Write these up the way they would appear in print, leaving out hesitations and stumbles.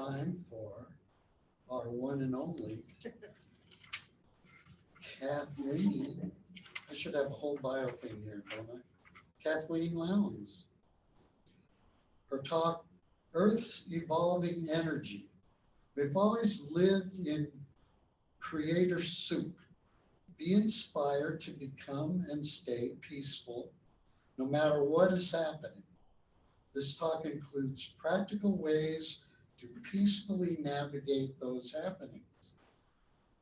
time for our one and only Kathleen. I should have a whole bio thing here, don't I? Kathleen Lowndes. Her talk, Earth's Evolving Energy. We've always lived in creator soup. Be inspired to become and stay peaceful no matter what is happening. This talk includes practical ways to peacefully navigate those happenings.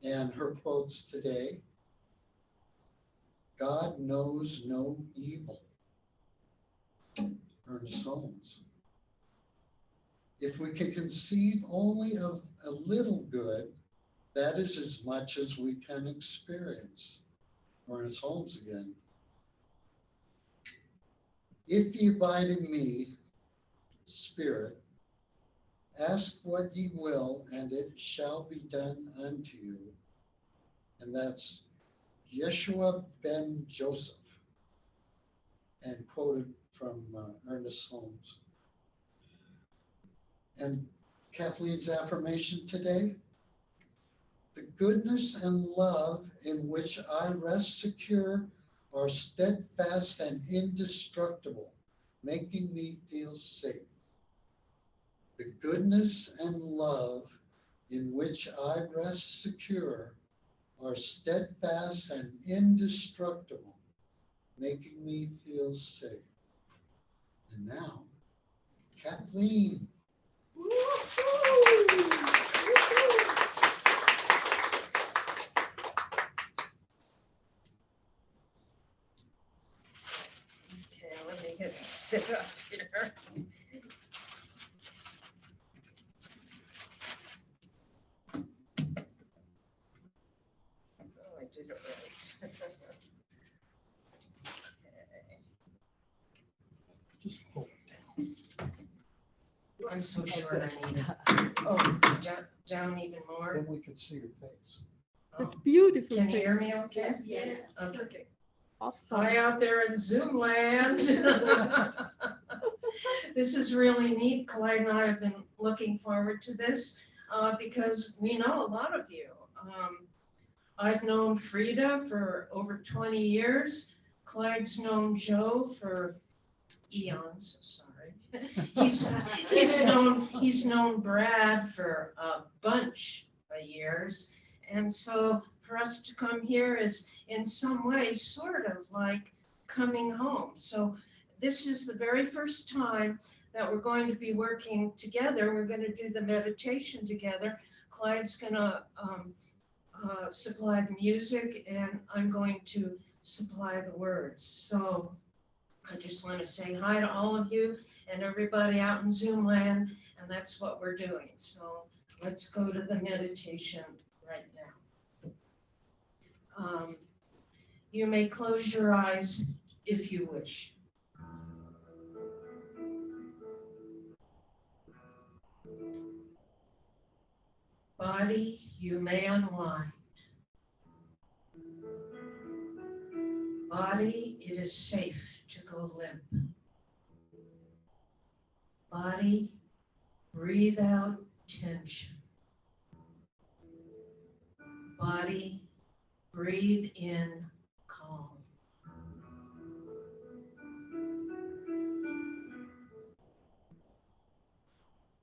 And her quotes today: God knows no evil. Ernest Holmes. If we can conceive only of a little good, that is as much as we can experience. Ernest Holmes again. If ye abide in me, Spirit, ask what ye will, and it shall be done unto you. And that's Yeshua ben Joseph, and quoted from Ernest Holmes. And Kathleen's affirmation today: the goodness and love in which I rest secure are steadfast and indestructible, making me feel safe. The goodness and love in which I rest secure are steadfast and indestructible, making me feel safe. And now, Kathleen. Okay, let me get to sit up here. Oh, I did it right. Okay. Just hold it down. I'm so short, I need it. Oh, down even more? Then we could see your face. Oh. Beautiful. Can you hear me okay? Yes. Okay. Awesome. Hi out there in Zoom land. This is really neat. Clyde and I have been looking forward to this because we know a lot of you. I've known Frida for over 20 years. Clyde's known Joe for eons, sorry. He's known Brad for a bunch of years. And so for us to come here is in some way sort of like coming home. So this is the very first time that we're going to be working together. We're going to do the meditation together. Clyde's going to supply the music, and I'm going to supply the words. So I just want to say hi to all of you and everybody out in Zoom land, and that's what we're doing. So let's go to the meditation right now. You may close your eyes if you wish. Body, you may unwind. Body, it is safe to go limp. Body, breathe out tension. Body, breathe in calm.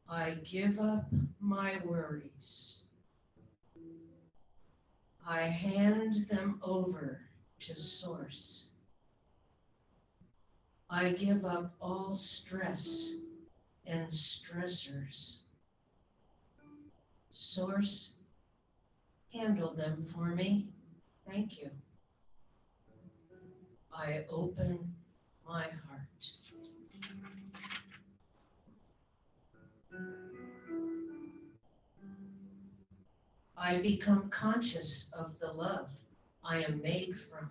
I give up my worries. I hand them over to Source. I give up all stress and stressors. Source, handle them for me. Thank you. I open my heart. I become conscious of the love I am made from.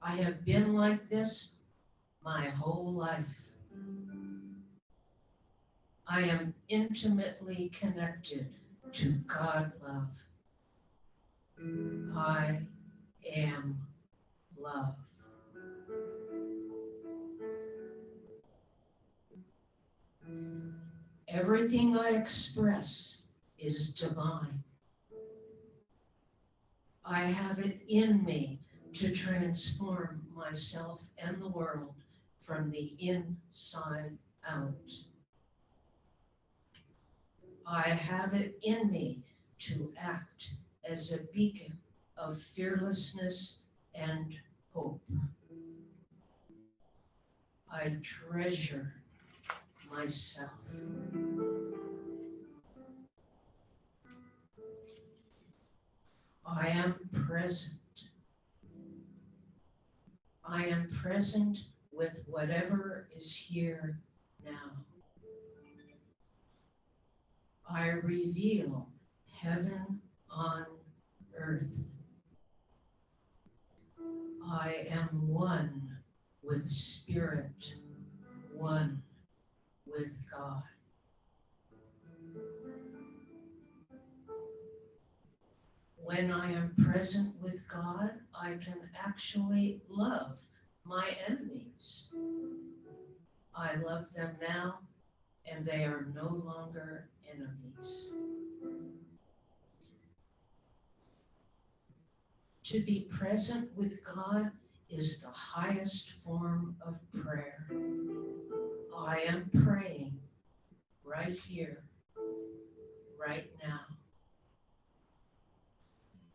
I have been like this my whole life. I am intimately connected to God love. I am love. Everything I express is divine. I have it in me to transform myself and the world from the inside out. I have it in me to act as a beacon of fearlessness and hope. I treasure myself. I am present. I am present with whatever is here now. I reveal heaven on earth. I am one with Spirit, one with God. When I am present with God, I can actually love my enemies. I love them now, and they are no longer enemies. To be present with God is the highest form of prayer. I am praying right here, right now.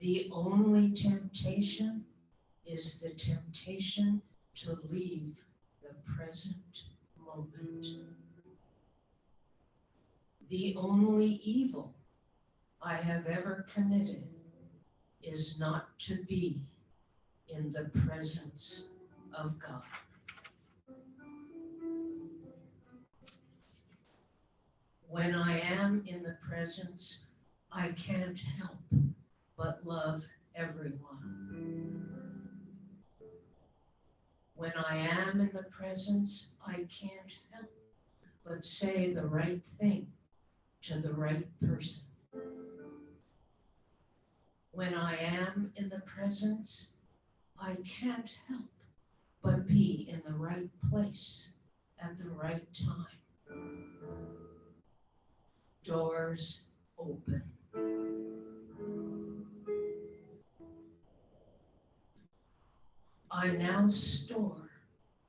The only temptation is the temptation to leave the present moment. The only evil I have ever committed is not to be in the presence of God. When I am in the presence, I can't help but love everyone. When I am in the presence, I can't help but say the right thing to the right person. When I am in the presence, I can't help but be in the right place at the right time. Doors open. I now store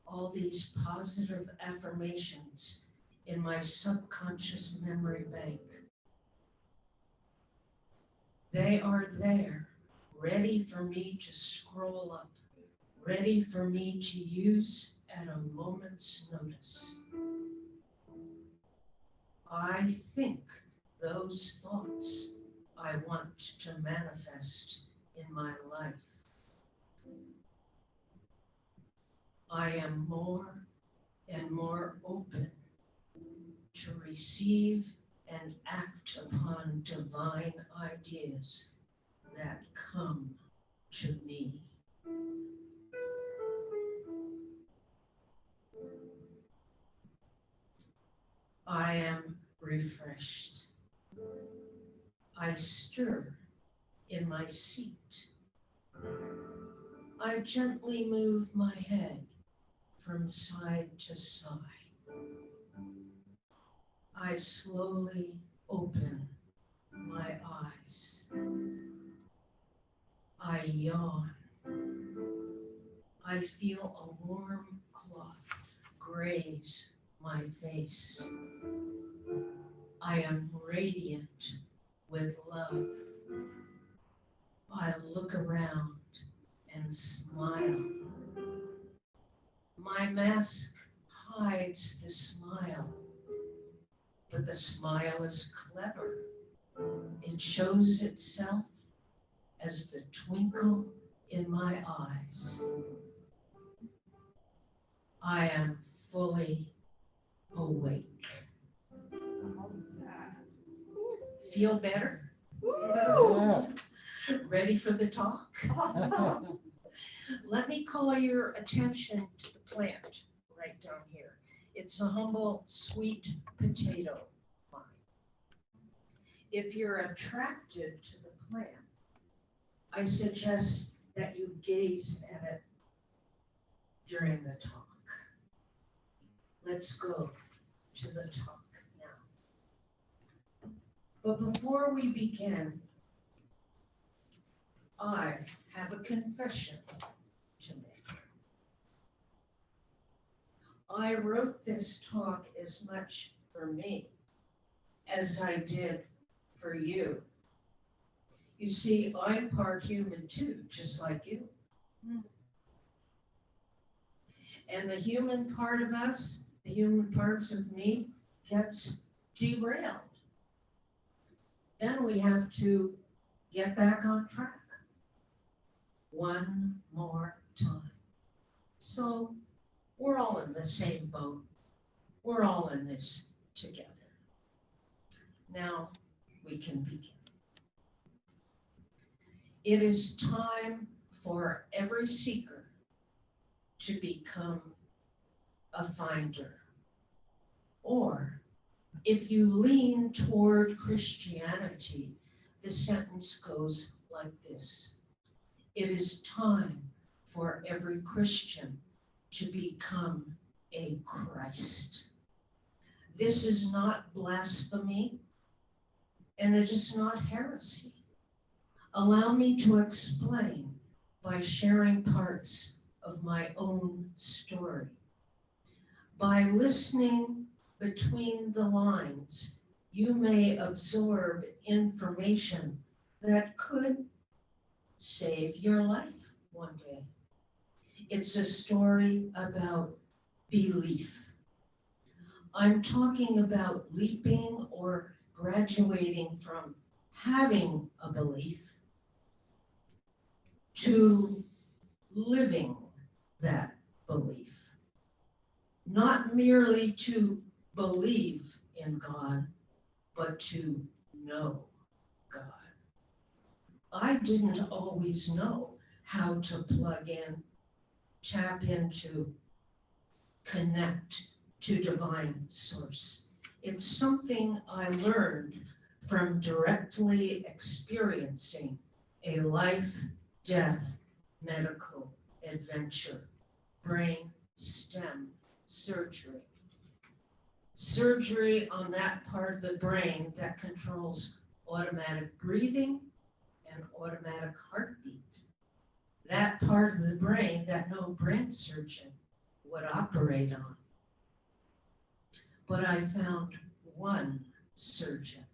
all these positive affirmations in my subconscious memory bank. They are there, ready for me to scroll up, ready for me to use at a moment's notice. I think those thoughts I want to manifest in my life. I am more and more open to receive and act upon divine ideas that come to me. I am refreshed. I stir in my seat. I gently move my head from side to side. I slowly open my eyes. I yawn. I feel a warm cloth graze my face. I am radiant with love. I look around and smile. My mask hides the smile, but the smile is clever. It shows itself as the twinkle in my eyes. I am fully awake. Feel better? Yeah. Ready for the talk? Let me call your attention to the plant right down here. It's a humble sweet potato vine. If you're attracted to the plant, I suggest that you gaze at it during the talk. Let's go to the talk now. But before we begin, I have a confession to make. I wrote this talk as much for me as I did for you. You see, I'm part human too, just like you. And the human part of us, the human parts of me, gets derailed. Then we have to get back on track one more time. So we're all in the same boat. We're all in this together. Now we can begin. It is time for every seeker to become a finder. Or, if you lean toward Christianity, the sentence goes like this: it is time for every Christian to become a Christ. This is not blasphemy, and it is not heresy. Allow me to explain by sharing parts of my own story. By listening between the lines, you may absorb information that could save your life one day. It's a story about belief. I'm talking about leaping or graduating from having a belief to living that belief. Not merely to believe in God, but to know God. I didn't always know how to plug in, tap into, connect to divine source. It's something I learned from directly experiencing a life-death medical adventure, brain stem surgery. Surgery on that part of the brain that controls automatic breathing and automatic heartbeat. That part of the brain that no brain surgeon would operate on. But I found one surgeon,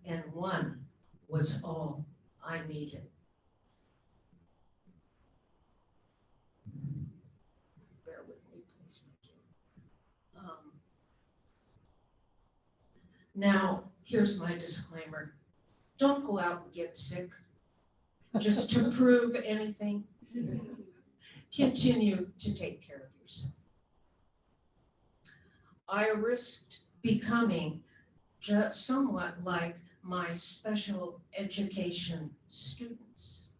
and one was all I needed. Bear with me, please, thank you. Now, here's my disclaimer. Don't go out and get sick just to prove anything. Continue to take care of yourself. I risked becoming just somewhat like my special education students.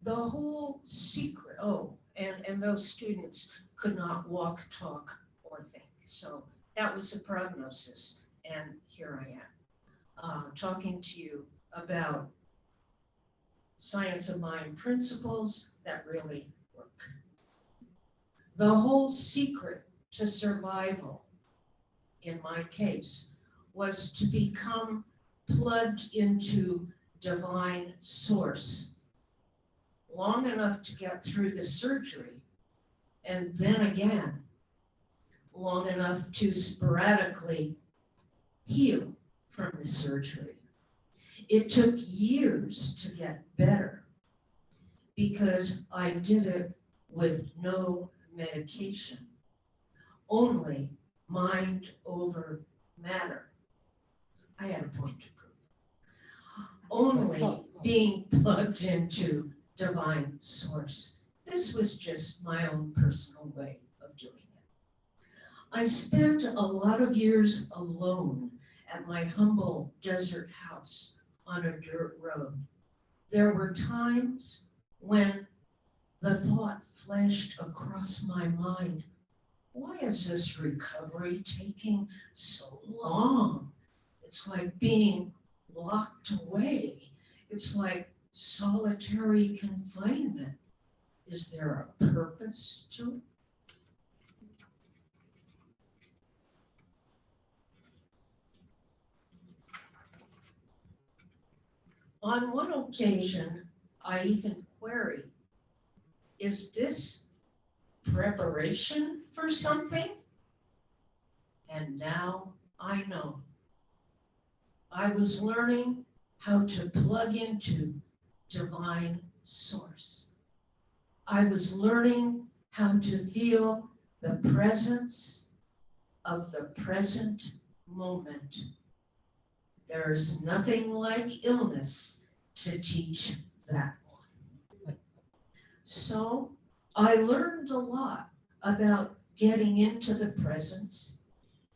The whole secret, and those students could not walk, talk, or think. So that was the prognosis, and here I am, talking to you about science of mind principles that really work. The whole secret to survival, in my case, was to become plugged into divine source long enough to get through the surgery, and then again, long enough to sporadically heal from the surgery. It took years to get better because I did it with no medication, only mind over matter. I had a point to prove. Only being plugged into divine source. This was just my own personal way of doing it. I spent a lot of years alone at my humble desert house on a dirt road. There were times when the thought flashed across my mind, why is this recovery taking so long? It's like being locked away. It's like solitary confinement. Is there a purpose to it? On one occasion, I even queried, is this preparation for something? And now I know. I was learning how to plug into divine source. I was learning how to feel the presence of the present moment. There's nothing like illness to teach that one. So I learned a lot about getting into the presence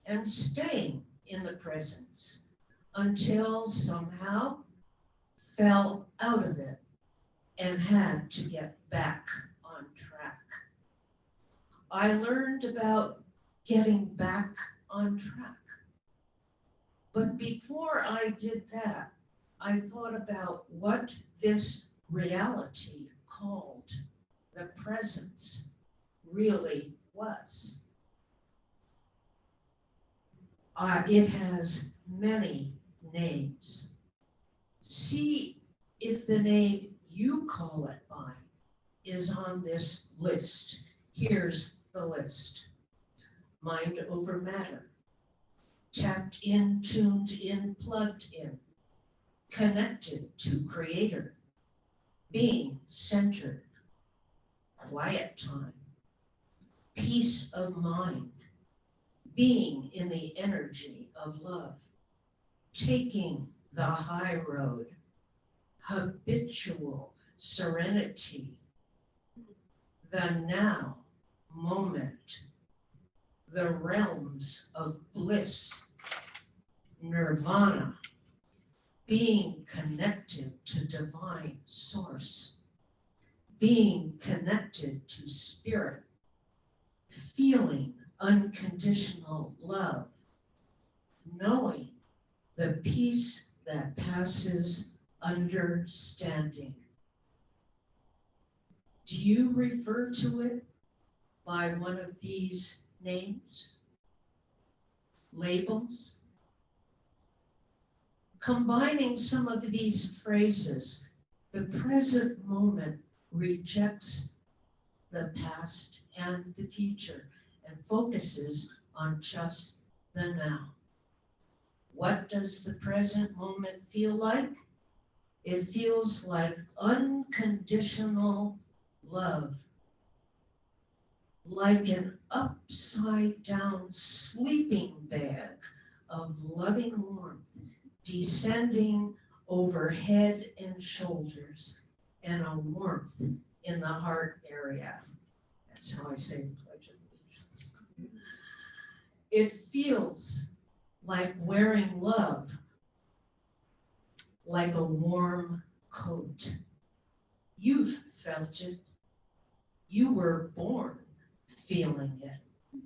and staying in the presence until somehow fell out of it and had to get back on track. I learned about getting back on track. But before I did that, I thought about what this reality called the presence really was. It has many names. See if the name you call it by is on this list. Here's the list. Mind over matter. Tapped in, tuned in, plugged in. Connected to Creator. Being centered. Quiet time. Peace of mind. Being in the energy of love. Taking the high road. Habitual serenity. The now moment. The realms of bliss. Nirvana. Being connected to divine source. Being connected to spirit. Feeling unconditional love. Knowing the peace that passes understanding. Do you refer to it by one of these names? Labels? Combining some of these phrases, the present moment rejects the past and the future and focuses on just the now. What does the present moment feel like? It feels like unconditional love, like an upside down sleeping bag of loving warmth descending over head and shoulders, and a warmth in the heart area. That's how I say the Pledge of Allegiance. It feels like wearing love, like a warm coat. You've felt it. You were born feeling it.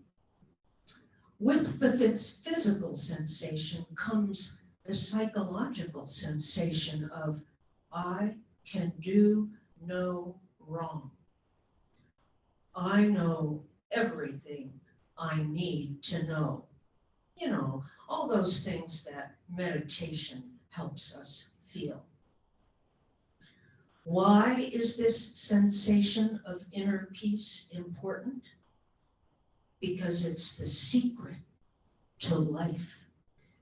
With the physical sensation comes the psychological sensation of I can do no wrong. I know everything I need to know. You know, all those things that meditation helps us feel. Why is this sensation of inner peace important? Because it's the secret to life.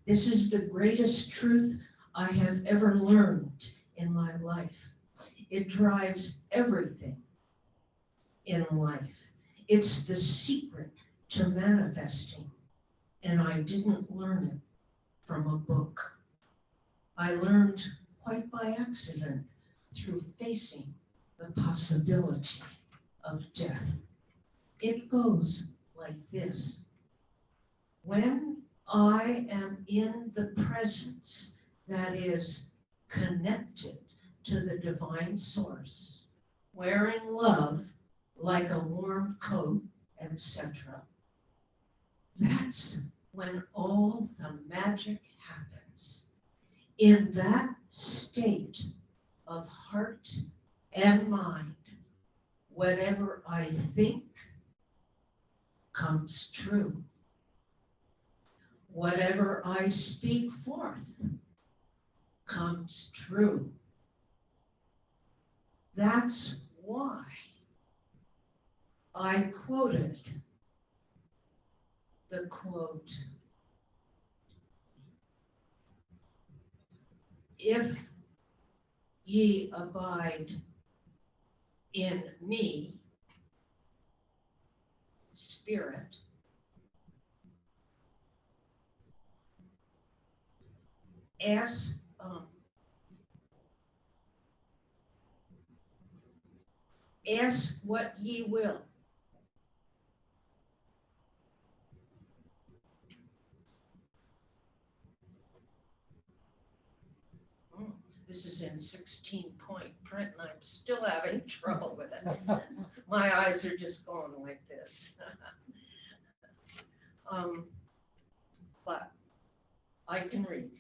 This is the greatest truth I have ever learned in my life. It drives everything in life. It's the secret to manifesting, and I didn't learn it from a book. I learned quite by accident through facing the possibility of death. It goes like this. When I am in the presence that is connected to the divine source, wearing love like a warm coat, etc., that's when all the magic happens. In that state of heart and mind, whatever I think comes true. Whatever I speak forth comes true. That's why I quoted the quote, "If ye abide in me, spirit, ask what ye will, this is in 16-point print and I'm still having trouble with it. My eyes are just going like this. But I can read.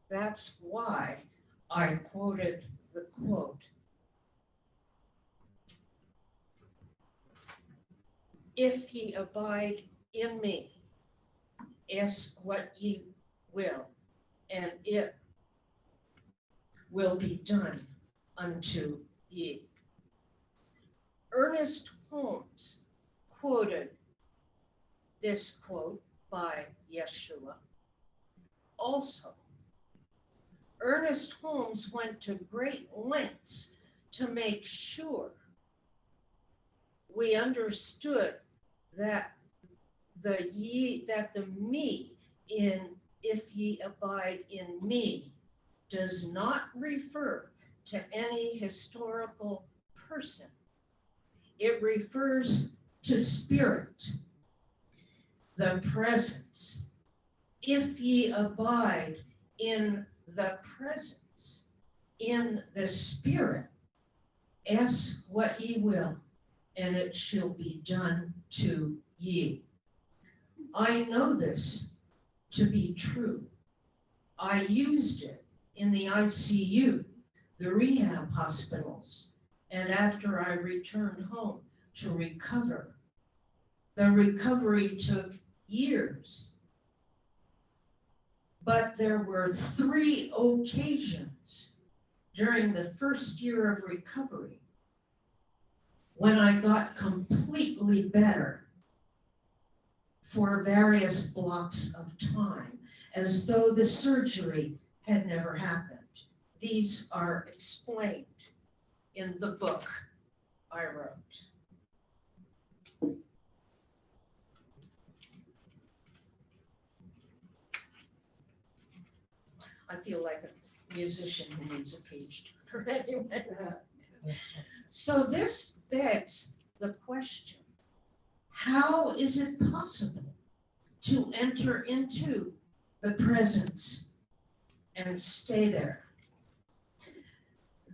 That's why I quoted the quote, "If ye abide in me, ask what ye will, and it will be done unto ye." Ernest Holmes quoted this quote by Yeshua. Also, Ernest Holmes went to great lengths to make sure we understood that the me in "if ye abide in me" does not refer to any historical person. It refers to spirit, the presence. If ye abide in the presence, in the spirit, ask what ye will, and it shall be done to ye. I know this to be true. I used it in the ICU, the rehab hospitals, and after I returned home to recover. The recovery took years, but there were 3 occasions during the first year of recovery when I got completely better for various blocks of time, as though the surgery had never happened. These are explained in the book I wrote. I feel like a musician who needs a page turner anyway. So this begs the question, how is it possible to enter into the presence and stay there?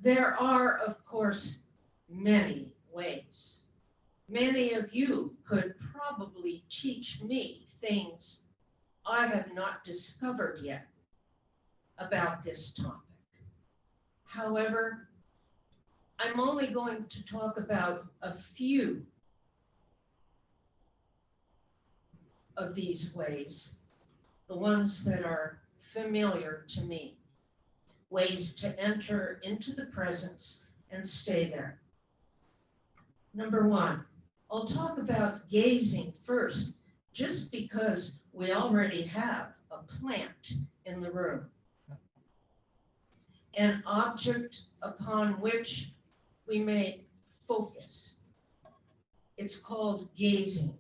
There are, of course, many ways. Many of you could probably teach me things I have not discovered yet about this topic. However, I'm only going to talk about a few of these ways, the ones that are familiar to me, ways to enter into the presence and stay there. Number 1, I'll talk about gazing first, just because we already have a plant in the room, an object upon which we may focus. It's called gazing.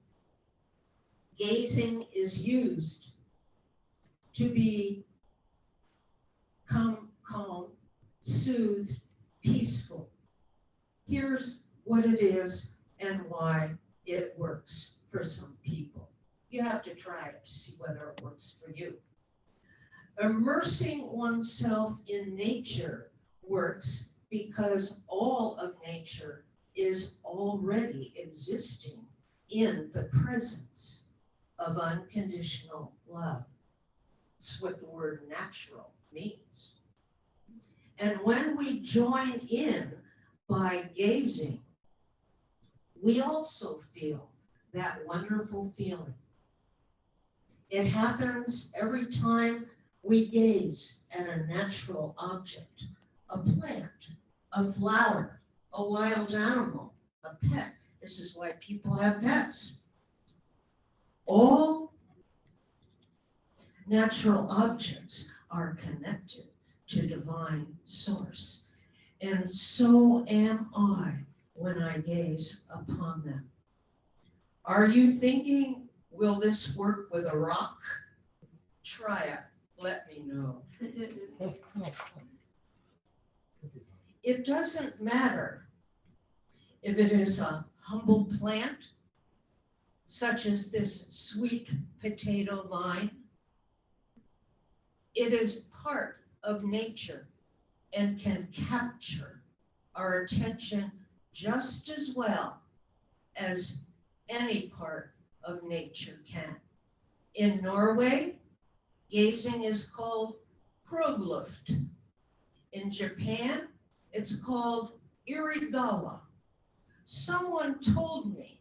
Gazing is used to become calm, soothed, peaceful. Here's what it is and why it works for some people. You have to try it to see whether it works for you. Immersing oneself in nature works because all of nature is already existing in the presence of unconditional love. That's what the word natural means. And when we join in by gazing, we also feel that wonderful feeling. It happens every time We gaze at a natural object, a plant, a flower, a wild animal, a pet. This is why people have pets. All natural objects are connected to divine source, and so am I when I gaze upon them. Are you thinking, will this work with a rock? Try it, let me know. It doesn't matter if it is a humble plant, such as this sweet potato vine. It is part of nature and can capture our attention just as well as any part of nature can. In Norway, gazing is called krogluft. In Japan, it's called irigawa. Someone told me,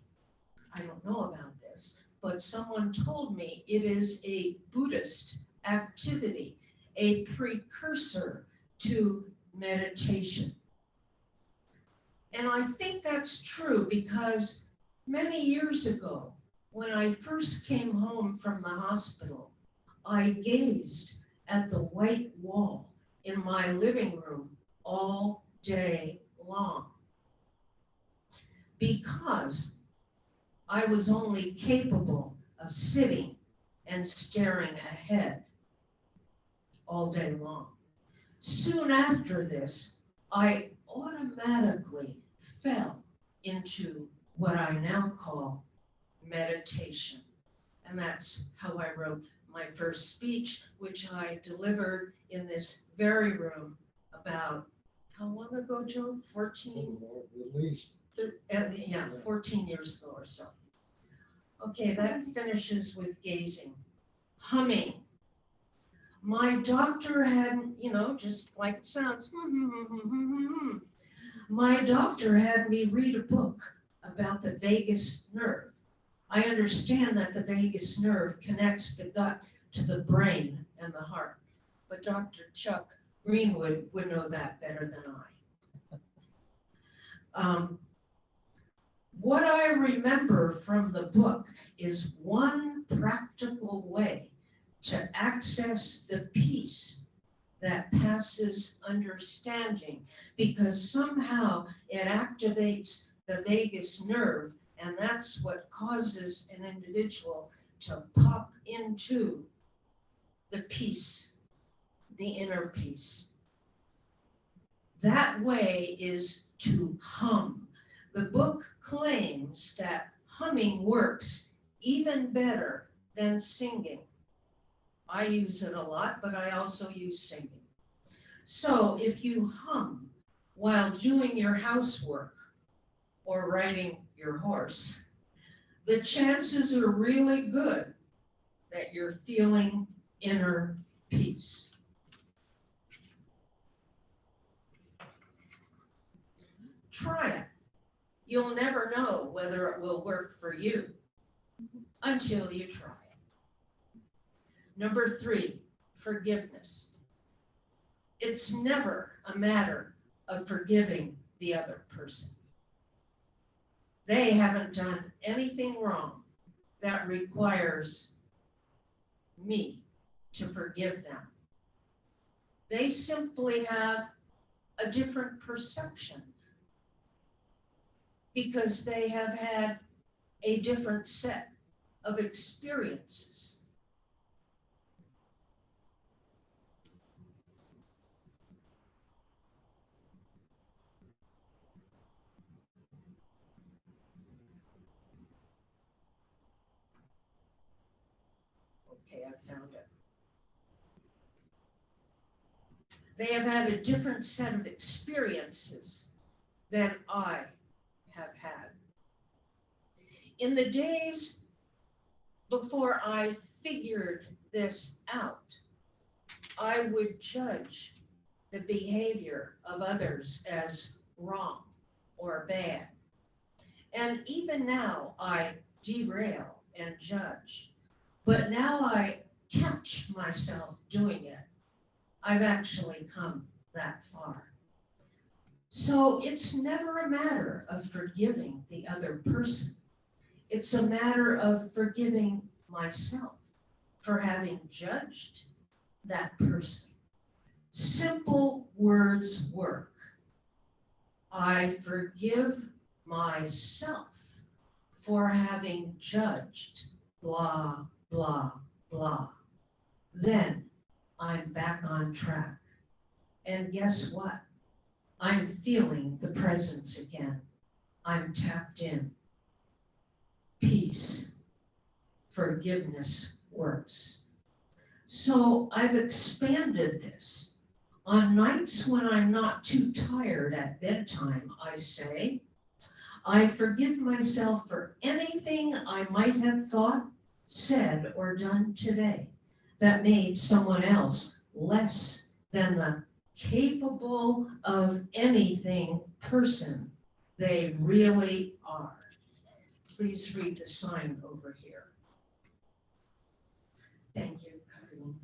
I don't know about this, but someone told me it is a Buddhist activity, a precursor to meditation. And I think that's true because many years ago, when I first came home from the hospital, I gazed at the white wall in my living room all day long because I was only capable of sitting and staring ahead all day long. Soon after this, I automatically fell into what I now call meditation. And that's how I wrote my first speech, which I delivered in this very room about, how long ago, Joe? 14? At least. 14 years ago or so. Okay, that finishes with gazing. Humming. My doctor had, just like it sounds, my doctor had me read a book about the vagus nerve. I understand that the vagus nerve connects the gut to the brain and the heart, but Dr. Chuck Greenwood would know that better than I. What I remember from the book is one practical way to access the peace that passes understanding, because somehow it activates the vagus nerve, and that's what causes an individual to pop into the peace, the inner peace. That way is to hum. The book claims that humming works even better than singing. I use it a lot, but I also use singing. So if you hum while doing your housework or riding your horse, the chances are really good that you're feeling inner peace. Try it. You'll never know whether it will work for you until you try it. Number 3, forgiveness. It's never a matter of forgiving the other person. They haven't done anything wrong that requires me to forgive them. They simply have a different perception because they have had a different set of experiences. Okay, I found it. They have had a different set of experiences than I have had. In the days before I figured this out, I would judge the behavior of others as wrong or bad. And even now I derail and judge. But now I catch myself doing it, I've actually come that far. So it's never a matter of forgiving the other person. It's a matter of forgiving myself for having judged that person. Simple words work. I forgive myself for having judged blah, blah, blah. Then I'm back on track. And guess what? I'm feeling the presence again. I'm tapped in. Peace. Forgiveness works. So I've expanded this. On nights when I'm not too tired at bedtime, I say, I forgive myself for anything I might have thought, said, or done today that made someone else less than the capable of anything person they really are. Please read the sign over here. Thank you, Kathleen.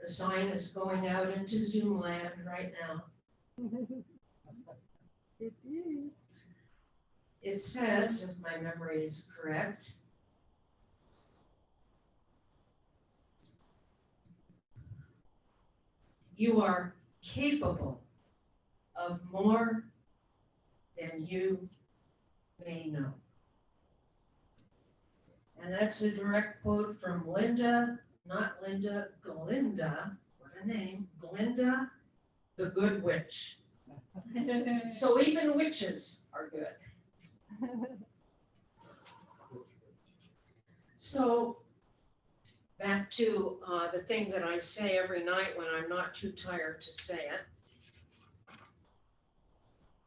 The sign is going out into Zoom land right now. It is. It says, if my memory is correct, you are capable of more than you may know. And that's a direct quote from Linda, not Linda, Glinda, what a name, Glinda, the Good Witch. So even witches are good. So back to the thing that I say every night when I'm not too tired to say it.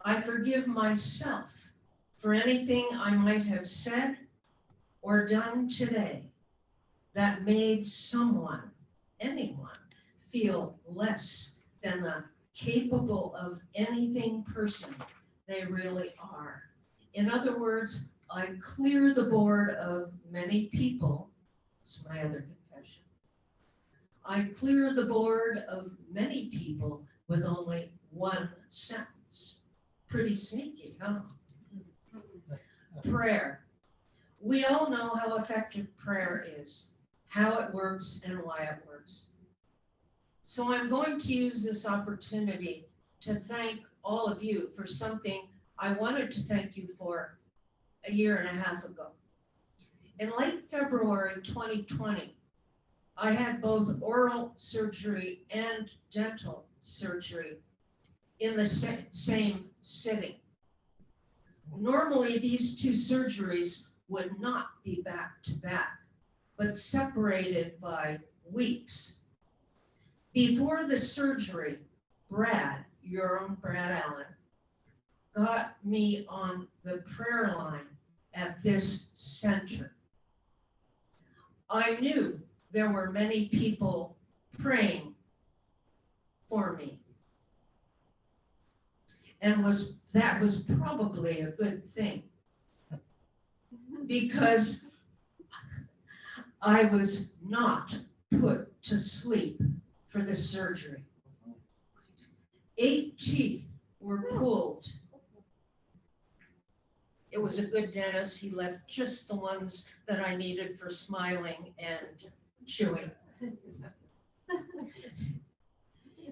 I forgive myself for anything I might have said or done today that made someone, anyone, feel less than the capable of anything person they really are. In other words, I clear the board of many people. It's my other confession. I clear the board of many people with only one sentence. Pretty sneaky, huh? Prayer. We all know how effective prayer is, how it works, and why it works. So I'm going to use this opportunity to thank all of you for something I wanted to thank you for a year and a half ago. In late February 2020, I had both oral surgery and dental surgery in the same sitting. Normally, these two surgeries would not be back to back, but separated by weeks. Before the surgery, Brad, your own Brad Allen, got me on the prayer line at this center. I knew there were many people praying for me. And that was probably a good thing, because I was not put to sleep for the surgery. 8 teeth were pulled. It was a good dentist. He left just the ones that I needed for smiling and chewing.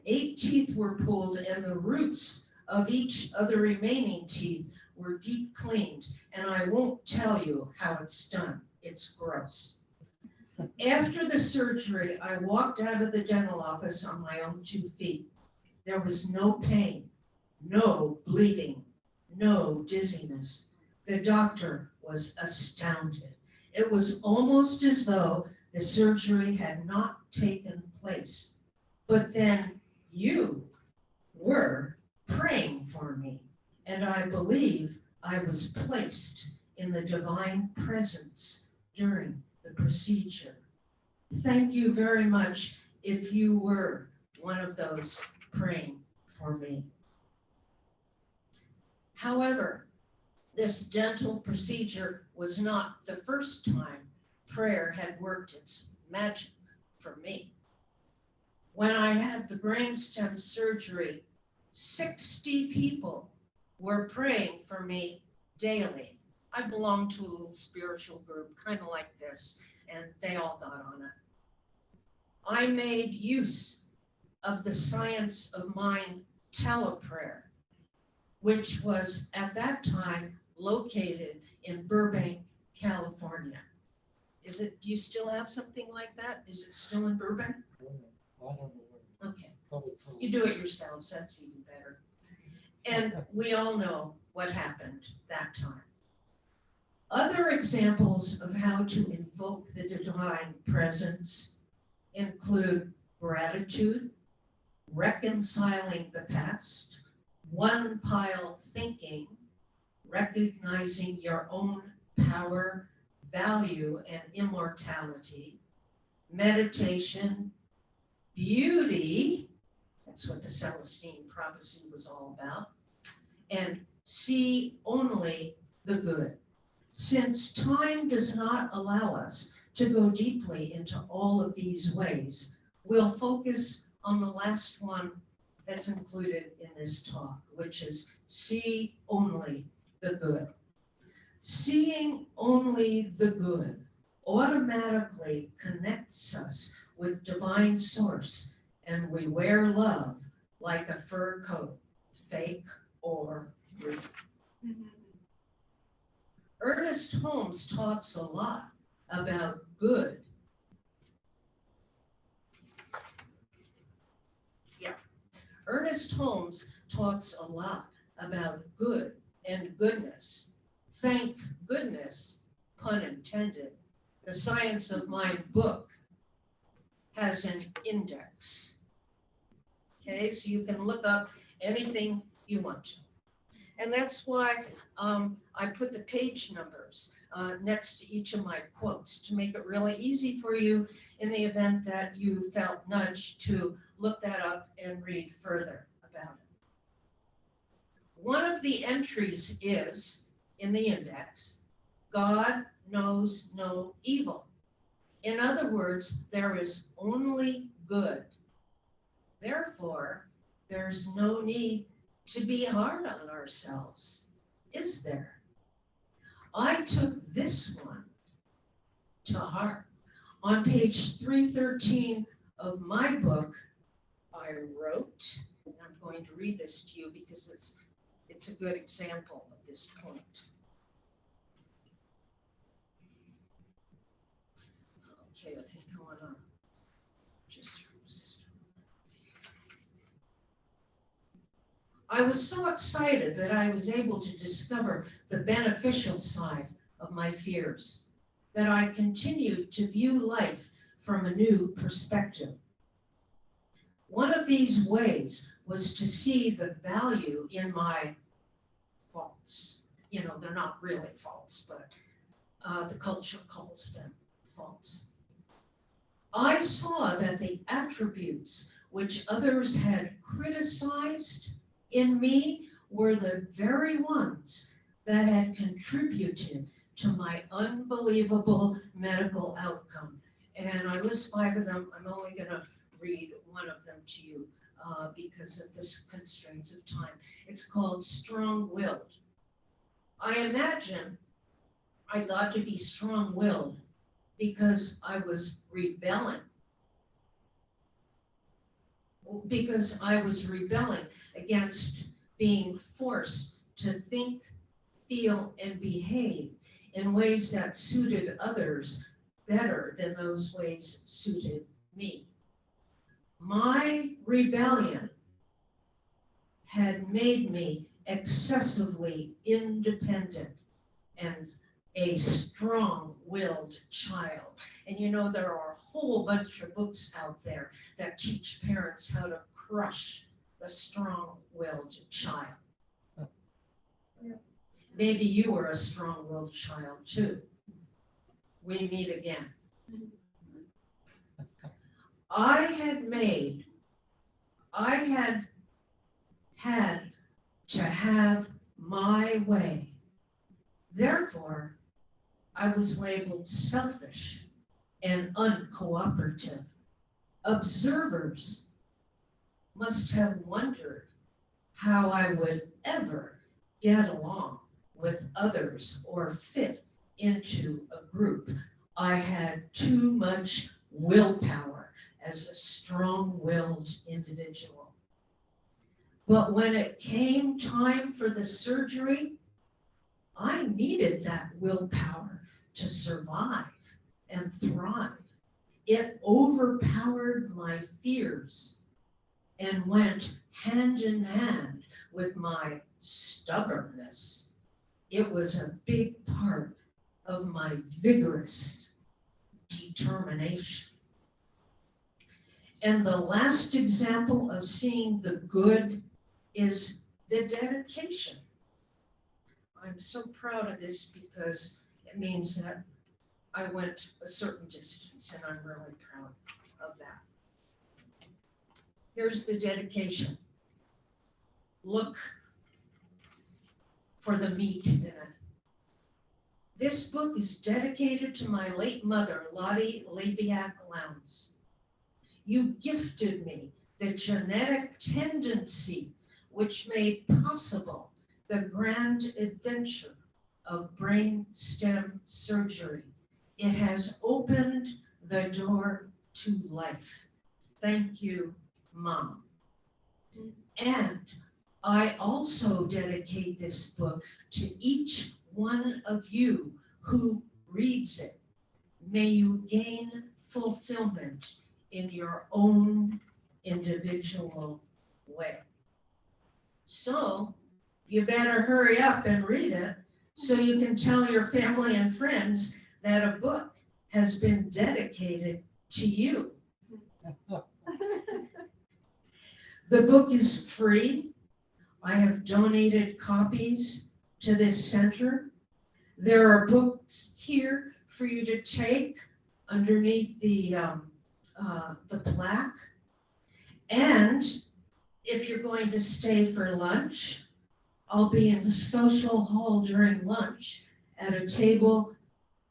8 teeth were pulled, and the roots of each of the remaining teeth were deep cleaned, and I won't tell you how it's done. It's gross. After the surgery, I walked out of the dental office on my own 2 feet. There was no pain, no bleeding, no dizziness. The doctor was astounded. It was almost as though the surgery had not taken place. But then you were praying for me, and I believe I was placed in the divine presence during the procedure. Thank you very much if you were one of those praying for me. However, this dental procedure was not the first time prayer had worked its magic for me. When I had the brainstem surgery, 60 people were praying for me daily. I belonged to a little spiritual group, kind of like this, and they all got on it. I made use of the Science of Mind teleprayer, which was at that time located in Burbank, California. Do you still have something like that? Is it still in Burbank? I don't know. Okay. You do it yourselves, that's even better. And we all know what happened that time. Other examples of how to invoke the divine presence include gratitude, reconciling the past, one pile thinking, recognizing your own power, value, and immortality, meditation, beauty, that's what the Celestine prophecy was all about, and see only the good. Since time does not allow us to go deeply into all of these ways, we'll focus on the last one that's included in this talk, which is see only the good. Seeing only the good automatically connects us with divine source, and we wear love like a fur coat, fake or real. Ernest Holmes talks a lot about good. Ernest Holmes talks a lot about good and goodness. Thank goodness, pun intended, the Science of Mind book has an index. Okay, so you can look up anything you want to. And that's why I put the page numbers next to each of my quotes to make it really easy for you in the event that you felt nudged to look that up and read further about it. One of the entries is, in the index, God knows no evil. In other words, there is only good. Therefore, there's no need to be hard on ourselves, is there? I took this one to heart. On page 313 of my book, I wrote, and I'm going to read this to you because it's a good example of this point. Okay, I think I want to just I was so excited that I was able to discover the beneficial side of my fears, that I continued to view life from a new perspective. One of these ways was to see the value in my faults. You know, they're not really faults, but the culture calls them faults. I saw that the attributes which others had criticized in me were the very ones that had contributed to my unbelievable medical outcome. And I list 5 of them. I'm only going to read one of them to you because of the constraints of time. It's called strong-willed. I imagine I got to be strong-willed because I was rebelling. Because I was rebelling against being forced to think, feel, and behave in ways that suited others better than those ways suited me. My rebellion had made me excessively independent and a strong-willed child. And you know, there are a whole bunch of books out there that teach parents how to crush the strong-willed child. Yeah. Maybe you were a strong-willed child too. We meet again. I had to have my way. Therefore, I was labeled selfish and uncooperative. Observers must have wondered how I would ever get along with others or fit into a group. I had too much willpower as a strong-willed individual. But when it came time for the surgery, I needed that willpower to survive and thrive. It overpowered my fears and went hand in hand with my stubbornness. It was a big part of my vigorous determination. And the last example of seeing the good is the dedication. I'm so proud of this because it means that I went a certain distance, and I'm really proud of that. Here's the dedication. Look for the meat in it. This book is dedicated to my late mother, Lottie Lowndes. You gifted me the genetic tendency which made possible the grand adventure of brain stem surgery. It has opened the door to life. Thank you, Mom. And I also dedicate this book to each one of you who reads it. May you gain fulfillment in your own individual way. So you better hurry up and read it so you can tell your family and friends that a book has been dedicated to you. The book is free. I have donated copies to this center. There are books here for you to take underneath the plaque. And if you're going to stay for lunch, I'll be in the social hall during lunch at a table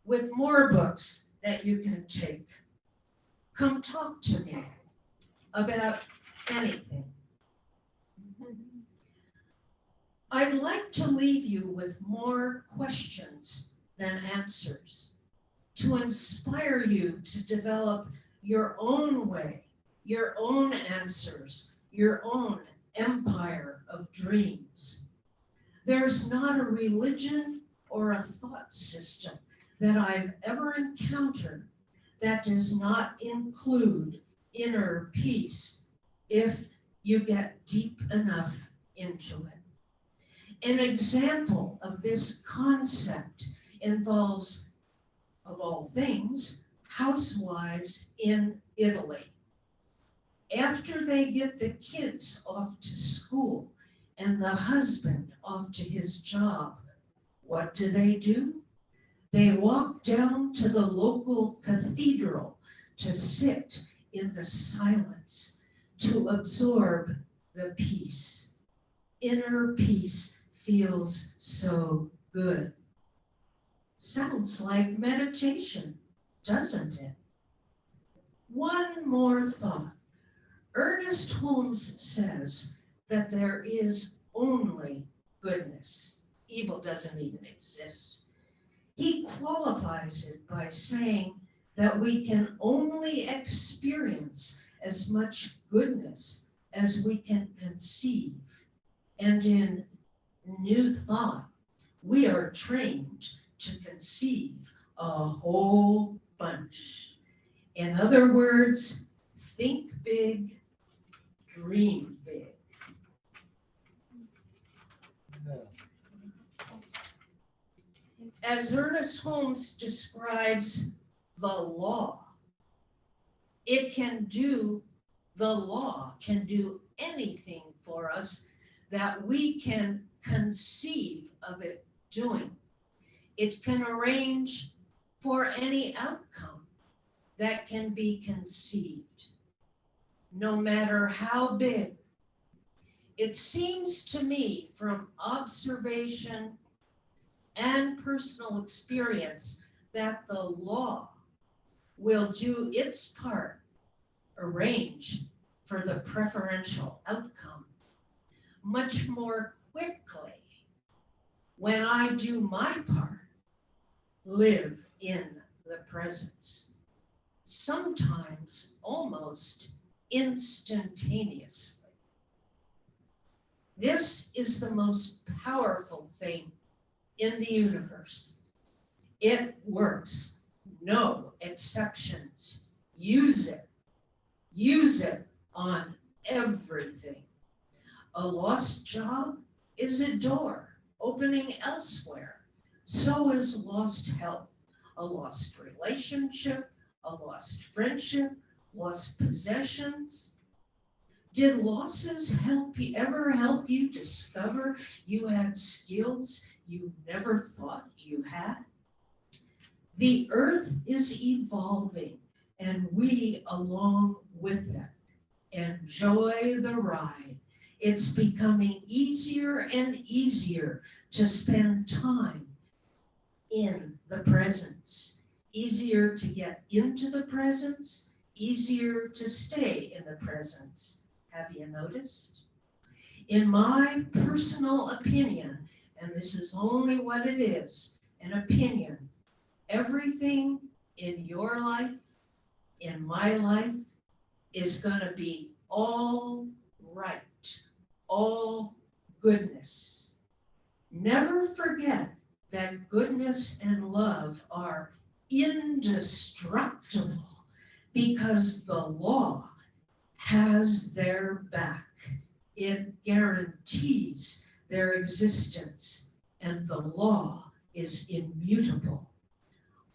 with more books that you can take. Come talk to me about anything. I'd like to leave you with more questions than answers, to inspire you to develop your own way, your own answers, your own empire of dreams. There's not a religion or a thought system that I've ever encountered that does not include inner peace if you get deep enough into it. An example of this concept involves, of all things, housewives in Italy. After they get the kids off to school and the husband off to his job, what do? They walk down to the local cathedral to sit in the silence, to absorb the peace. Inner peace feels so good. Sounds like meditation, doesn't it? One more thought. Ernest Holmes says that there is only goodness. Evil doesn't even exist. He qualifies it by saying that we can only experience as much goodness as we can conceive. And in New Thought, we are trained to conceive a whole bunch. In other words, think big, dream big. As Ernest Holmes describes the law, the law can do anything for us that we can conceive of it doing. It can arrange for any outcome that can be conceived, no matter how big. It seems to me from observation and personal experience that the law will do its part, arrange for the preferential outcome much more quickly when I do my part, live in the presence, sometimes almost instantaneously. This is the most powerful thing in the universe. It works, no exceptions. Use it. Use it on everything. A lost job is a door opening elsewhere. So is lost health, a lost relationship, a lost friendship, lost possessions. Did losses ever help you discover you had skills you never thought you had? The earth is evolving, and we along with it. Enjoy the ride. It's becoming easier and easier to spend time in the presence. Easier to get into the presence, easier to stay in the presence. Have you noticed? In my personal opinion, and this is only what it is, an opinion, everything in your life, in my life, is going to be all right, all goodness. Never forget that goodness and love are indestructible because the law has their back. It guarantees their existence, and the law is immutable.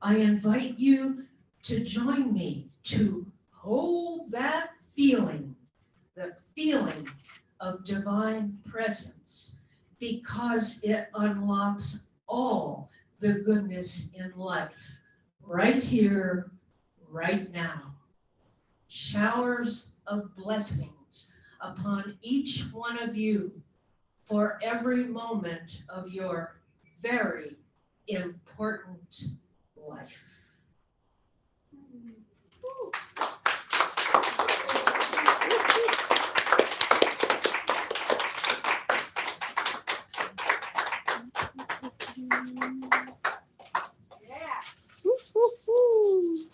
I invite you to join me to hold that feeling, the feeling of divine presence, because it unlocks all the goodness in life, right here, right now. Showers of blessings upon each one of you for every moment of your very important life.